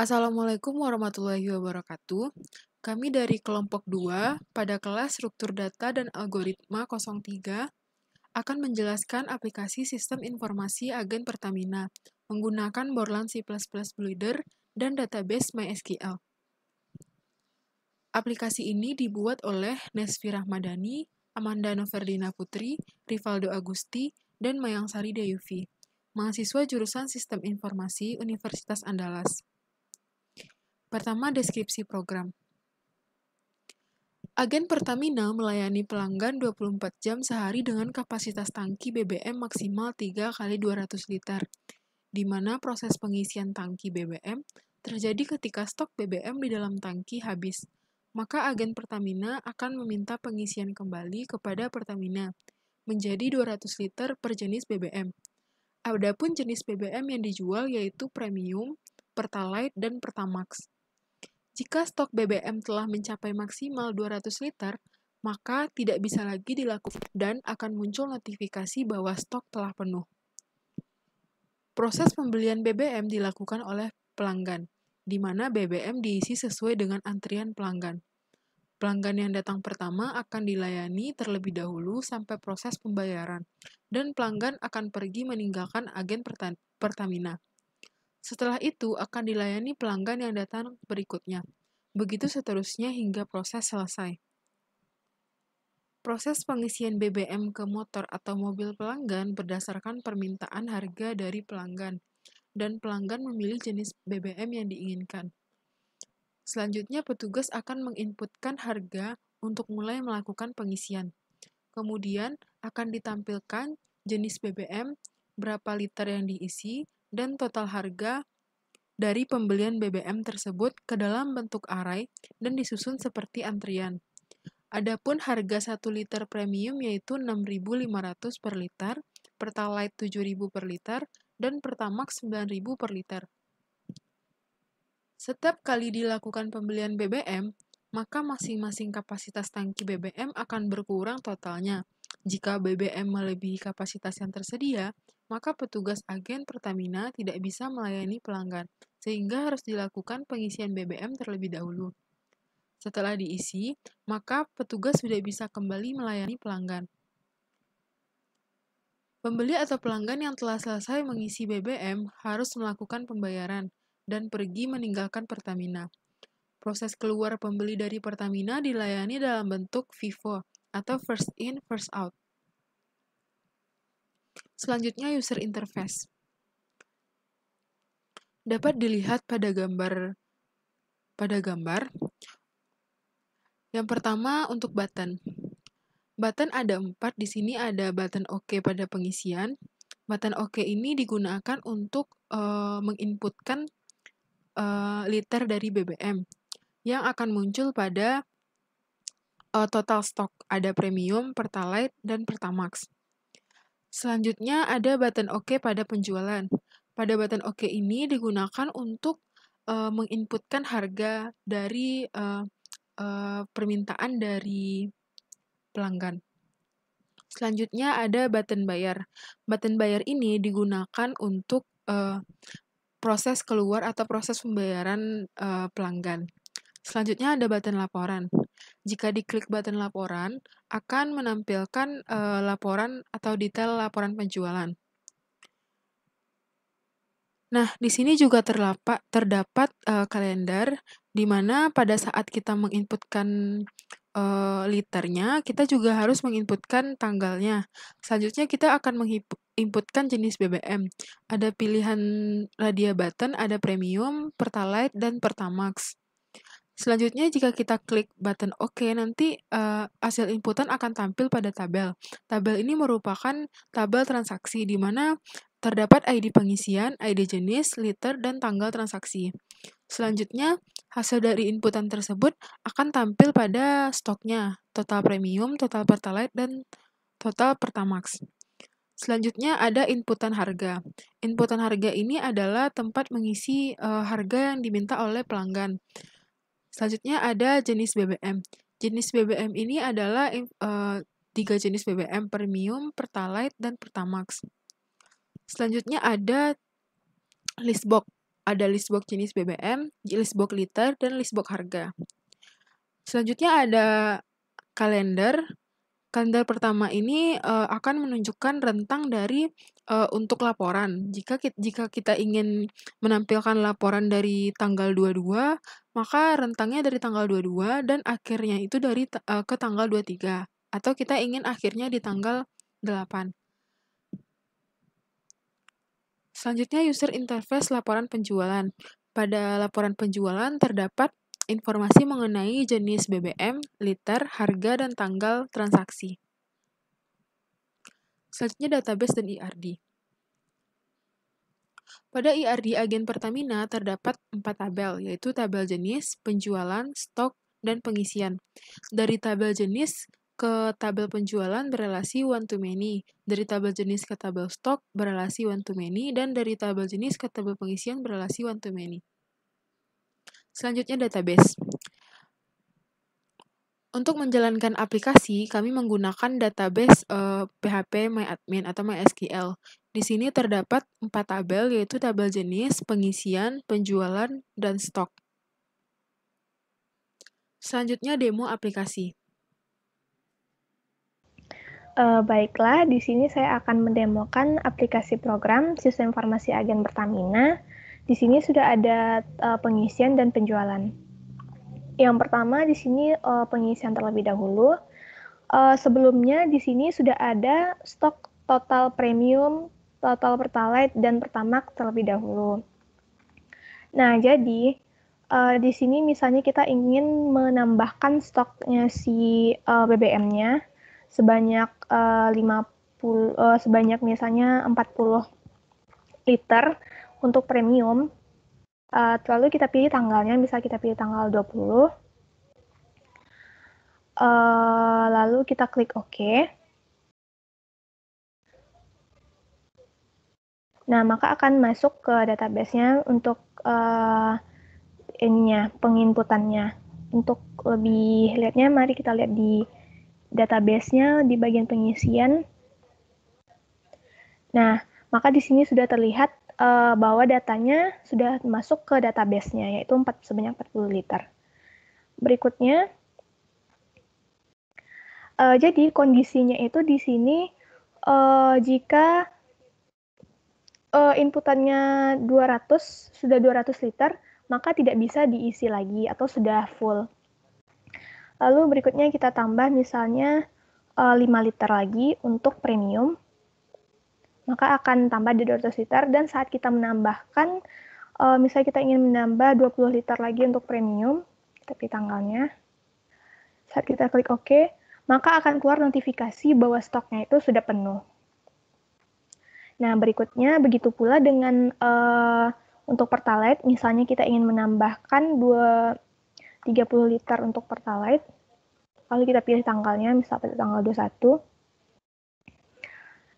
Assalamualaikum warahmatullahi wabarakatuh. Kami dari kelompok 2 pada kelas Struktur Data dan Algoritma 03 akan menjelaskan aplikasi Sistem Informasi Agen Pertamina menggunakan Borland C++ Builder dan database MySQL. Aplikasi ini dibuat oleh Nesfi Rahmadani, Amanda Noverdina Putri, Rivaldo Agusti, dan Mayangsari Dayuvi, mahasiswa jurusan Sistem Informasi Universitas Andalas. Pertama, deskripsi program. Agen Pertamina melayani pelanggan 24 jam sehari dengan kapasitas tangki BBM maksimal 3 kali 200 liter, di mana proses pengisian tangki BBM terjadi ketika stok BBM di dalam tangki habis. Maka agen Pertamina akan meminta pengisian kembali kepada Pertamina menjadi 200 liter per jenis BBM. Adapun jenis BBM yang dijual yaitu Premium, Pertalite, dan Pertamax. Jika stok BBM telah mencapai maksimal 200 liter, maka tidak bisa lagi dilakukan dan akan muncul notifikasi bahwa stok telah penuh. Proses pembelian BBM dilakukan oleh pelanggan, di mana BBM diisi sesuai dengan antrian pelanggan. Pelanggan yang datang pertama akan dilayani terlebih dahulu sampai proses pembayaran, dan pelanggan akan pergi meninggalkan agen Pertamina. Setelah itu akan dilayani pelanggan yang datang berikutnya. Begitu seterusnya hingga proses selesai. Proses pengisian BBM ke motor atau mobil pelanggan berdasarkan permintaan harga dari pelanggan, dan pelanggan memilih jenis BBM yang diinginkan. Selanjutnya, petugas akan menginputkan harga untuk mulai melakukan pengisian. Kemudian akan ditampilkan jenis BBM, berapa liter yang diisi, dan total harga dari pembelian BBM tersebut ke dalam bentuk array dan disusun seperti antrian. Adapun harga 1 liter premium yaitu 6.500 per liter, Pertalite 7.000 per liter, dan Pertamax 9.000 per liter. Setiap kali dilakukan pembelian BBM, maka masing-masing kapasitas tangki BBM akan berkurang totalnya. Jika BBM melebihi kapasitas yang tersedia, maka petugas agen Pertamina tidak bisa melayani pelanggan, sehingga harus dilakukan pengisian BBM terlebih dahulu. Setelah diisi, maka petugas sudah bisa kembali melayani pelanggan. Pembeli atau pelanggan yang telah selesai mengisi BBM harus melakukan pembayaran dan pergi meninggalkan Pertamina. Proses keluar pembeli dari Pertamina dilayani dalam bentuk FIFO atau First In, First Out. Selanjutnya, user interface. Dapat dilihat pada gambar. Yang pertama untuk button. Button ada 4, di sini ada button OK pada pengisian. Button OK ini digunakan untuk menginputkan liter dari BBM yang akan muncul pada total stok. Ada Premium, Pertalite, dan Pertamax. Selanjutnya ada button OK pada penjualan. Pada button OK ini digunakan untuk menginputkan harga dari permintaan dari pelanggan. Selanjutnya ada button bayar. Button bayar ini digunakan untuk proses keluar atau proses pembayaran pelanggan. Selanjutnya ada button laporan. Jika diklik button laporan, akan menampilkan laporan atau detail laporan penjualan. Nah, di sini juga terdapat kalender, di mana pada saat kita menginputkan liternya, kita juga harus menginputkan tanggalnya. Selanjutnya kita akan menginputkan jenis BBM. Ada pilihan Radia Button, ada Premium, Pertalite, dan Pertamax. Selanjutnya, jika kita klik button OK, nanti hasil inputan akan tampil pada tabel. Tabel ini merupakan tabel transaksi, di mana terdapat ID pengisian, ID jenis, liter, dan tanggal transaksi. Selanjutnya, hasil dari inputan tersebut akan tampil pada stoknya, total Premium, total Pertalite, dan total Pertamax. Selanjutnya ada inputan harga. Inputan harga ini adalah tempat mengisi harga yang diminta oleh pelanggan. Selanjutnya ada jenis BBM. Jenis BBM ini adalah 3 jenis BBM, Premium, Pertalite, dan Pertamax. Selanjutnya ada list box. ada list box jenis BBM, list box liter, dan list box harga. Selanjutnya ada kalender. Kalender pertama ini akan menunjukkan rentang dari untuk laporan. Jika kita ingin menampilkan laporan dari tanggal 22, maka rentangnya dari tanggal 22 dan akhirnya itu ke tanggal 23. Atau kita ingin akhirnya di tanggal 8. Selanjutnya user interface laporan penjualan. Pada laporan penjualan terdapat informasi mengenai jenis BBM, liter, harga, dan tanggal transaksi. Selanjutnya database dan IRD. Pada IRD agen Pertamina terdapat 4 tabel, yaitu tabel jenis, penjualan, stok, dan pengisian. Dari tabel jenis ke tabel penjualan berelasi one to many, dari tabel jenis ke tabel stok berelasi one to many, dan dari tabel jenis ke tabel pengisian berelasi one to many. Selanjutnya database. Untuk menjalankan aplikasi, kami menggunakan database PHP MyAdmin atau MySQL. Di sini terdapat 4 tabel, yaitu tabel jenis, pengisian, penjualan, dan stok. Selanjutnya demo aplikasi. Baiklah, di sini saya akan mendemokan aplikasi program Sistem Informasi Agen Pertamina. Di sini sudah ada pengisian dan penjualan. Yang pertama di sini pengisian terlebih dahulu. Sebelumnya di sini sudah ada stok total premium, total Pertalite, dan Pertamax terlebih dahulu. Nah, jadi di sini misalnya kita ingin menambahkan stoknya si BBM-nya sebanyak 50 sebanyak misalnya 40 liter untuk premium. Lalu kita pilih tanggalnya, misal kita pilih tanggal 20. Lalu kita klik OK. Nah, maka akan masuk ke database-nya untuk penginputannya. Untuk lebih lihatnya, mari kita lihat di database-nya di bagian pengisian. Nah, maka di sini sudah terlihat bahwa datanya sudah masuk ke database-nya, yaitu sebanyak 40 liter. Berikutnya, jadi kondisinya itu di sini jika inputannya 200 liter, maka tidak bisa diisi lagi atau sudah full. Lalu berikutnya kita tambah misalnya 5 liter lagi untuk premium, maka akan tambah di 200 liter, dan saat kita menambahkan, misalnya kita ingin menambah 20 liter lagi untuk premium, tapi tanggalnya, saat kita klik OK, maka akan keluar notifikasi bahwa stoknya itu sudah penuh. Nah, berikutnya begitu pula dengan untuk Pertalite, misalnya kita ingin menambahkan 30 liter untuk Pertalite, lalu kita pilih tanggalnya, misalnya tanggal 21,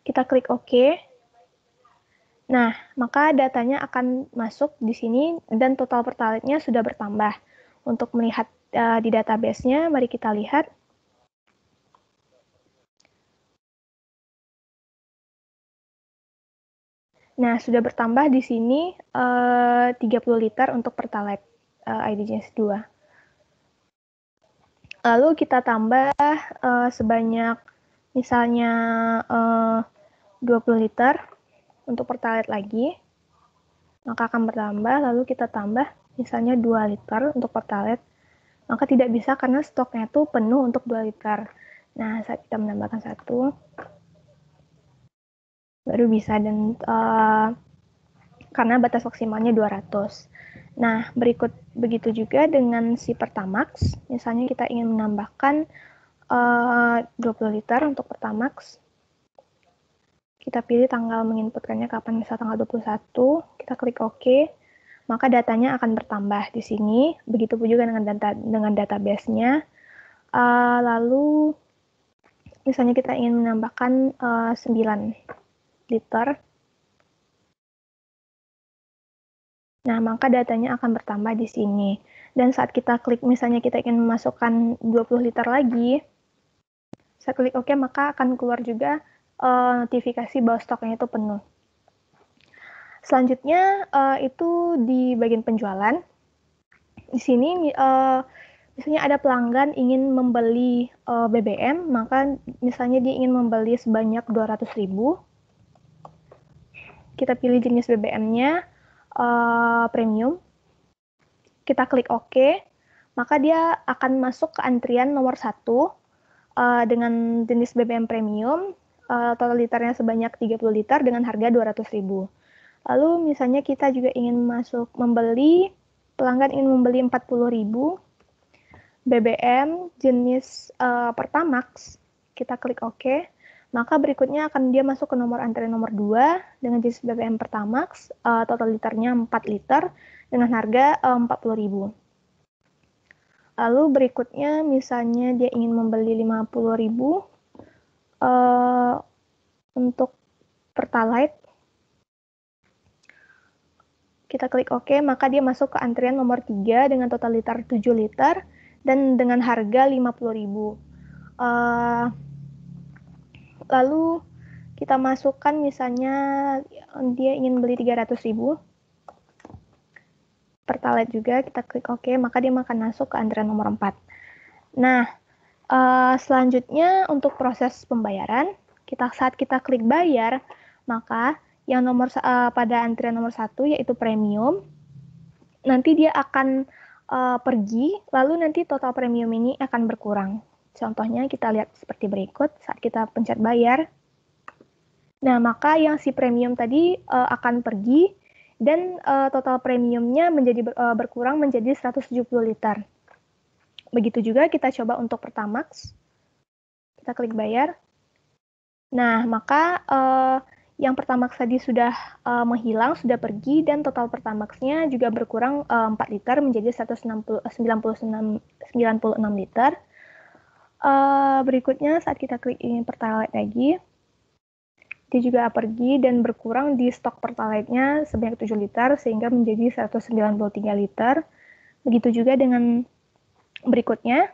kita klik OK. Nah, maka datanya akan masuk di sini dan total Pertalite-nya sudah bertambah. Untuk melihat di database-nya, mari kita lihat. Nah, sudah bertambah di sini 30 liter untuk Pertalite ID jenis 2. Lalu kita tambah sebanyak misalnya 20 liter untuk Pertalite lagi, maka akan bertambah. Lalu kita tambah misalnya 2 liter untuk Pertalite, maka tidak bisa karena stoknya itu penuh untuk 2 liter. Nah, saat kita menambahkan 1, baru bisa, dan karena batas maksimalnya 200. Nah, begitu juga dengan si Pertamax. Misalnya kita ingin menambahkan 20 liter untuk Pertamax. Kita pilih tanggal menginputkannya kapan, misal tanggal 21, kita klik OK, maka datanya akan bertambah di sini. Begitu juga dengan database-nya. Lalu misalnya kita ingin menambahkan 9 liter. Nah, maka datanya akan bertambah di sini. Dan saat kita klik, misalnya kita ingin memasukkan 20 liter lagi, saya klik OK, maka akan keluar juga notifikasi bahwa stoknya itu penuh. Selanjutnya itu di bagian penjualan. Di sini misalnya ada pelanggan ingin membeli BBM, maka misalnya dia ingin membeli sebanyak 200.000. Kita pilih jenis BBM-nya premium. Kita klik OK, maka dia akan masuk ke antrian nomor 1 dengan jenis BBM premium, total liternya sebanyak 30 liter dengan harga 200.000. Lalu misalnya kita juga ingin pelanggan ingin membeli 40.000 BBM jenis Pertamax, kita klik OK, maka berikutnya akan dia masuk ke nomor antrian nomor 2 dengan jenis BBM Pertamax, total liternya 4 liter dengan harga 40.000. Lalu berikutnya misalnya dia ingin membeli 50.000 untuk Pertalite, kita klik OK, maka dia masuk ke antrian nomor 3 dengan total liter 7 liter dan dengan harga 50.000. Lalu kita masukkan misalnya dia ingin beli 300.000 Pertalite juga, kita klik OK, maka dia akan masuk ke antrian nomor 4. Nah, selanjutnya untuk proses pembayaran, saat kita klik bayar, maka yang pada antrian nomor 1 yaitu premium, nanti dia akan pergi, lalu nanti total premium ini akan berkurang. Contohnya kita lihat seperti berikut saat kita pencet bayar. Nah, maka yang si premium tadi akan pergi dan total premiumnya berkurang menjadi 170 liter. Begitu juga kita coba untuk Pertamax. Kita klik bayar. Nah, maka yang Pertamax tadi sudah menghilang, sudah pergi, dan total Pertamax-nya juga berkurang 4 liter menjadi 96 liter. Berikutnya saat kita klik ingin Pertalite lagi, dia juga pergi dan berkurang di stok Pertalite-nya sebanyak 7 liter sehingga menjadi 193 liter. Begitu juga dengan berikutnya.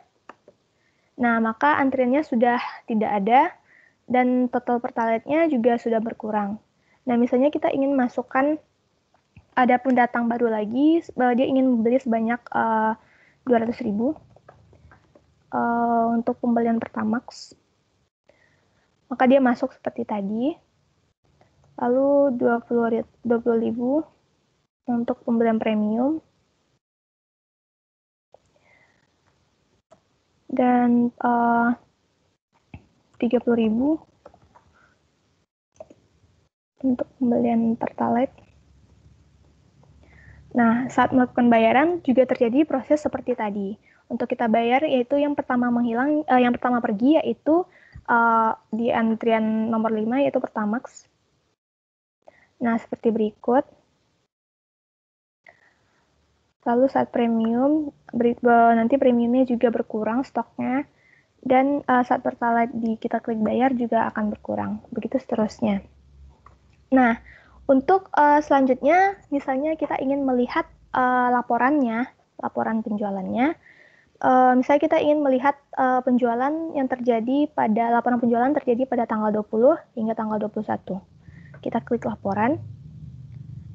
Nah, maka antriannya sudah tidak ada dan total Pertalite-nya juga sudah berkurang. Nah, misalnya kita ingin masukkan, ada pendatang baru lagi, dia ingin membeli sebanyak 200.000 untuk pembelian Pertamax. Maka dia masuk seperti tadi. Lalu 20.000 untuk pembelian premium. Dan 30.000 untuk pembelian Pertalite. Nah, saat melakukan bayaran juga terjadi proses seperti tadi. Untuk kita bayar yaitu yang pertama pergi yaitu di antrian nomor 5 yaitu Pertamax. Nah, seperti berikut. Lalu saat premium, nanti premiumnya juga berkurang stoknya. Dan saat Pertalite kita klik bayar juga akan berkurang. Begitu seterusnya. Nah, untuk selanjutnya, misalnya kita ingin melihat laporan penjualannya. Misalnya kita ingin melihat laporan penjualan terjadi pada tanggal 20 hingga tanggal 21. Kita klik laporan.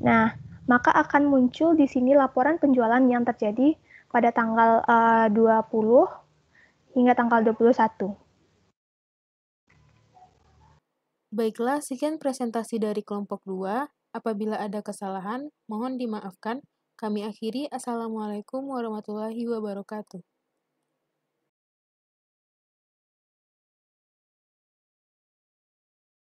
Nah, maka akan muncul di sini laporan penjualan yang terjadi pada tanggal 20 hingga tanggal 21. Baiklah, sekian presentasi dari kelompok 2. Apabila ada kesalahan, mohon dimaafkan. Kami akhiri. Assalamualaikum warahmatullahi wabarakatuh.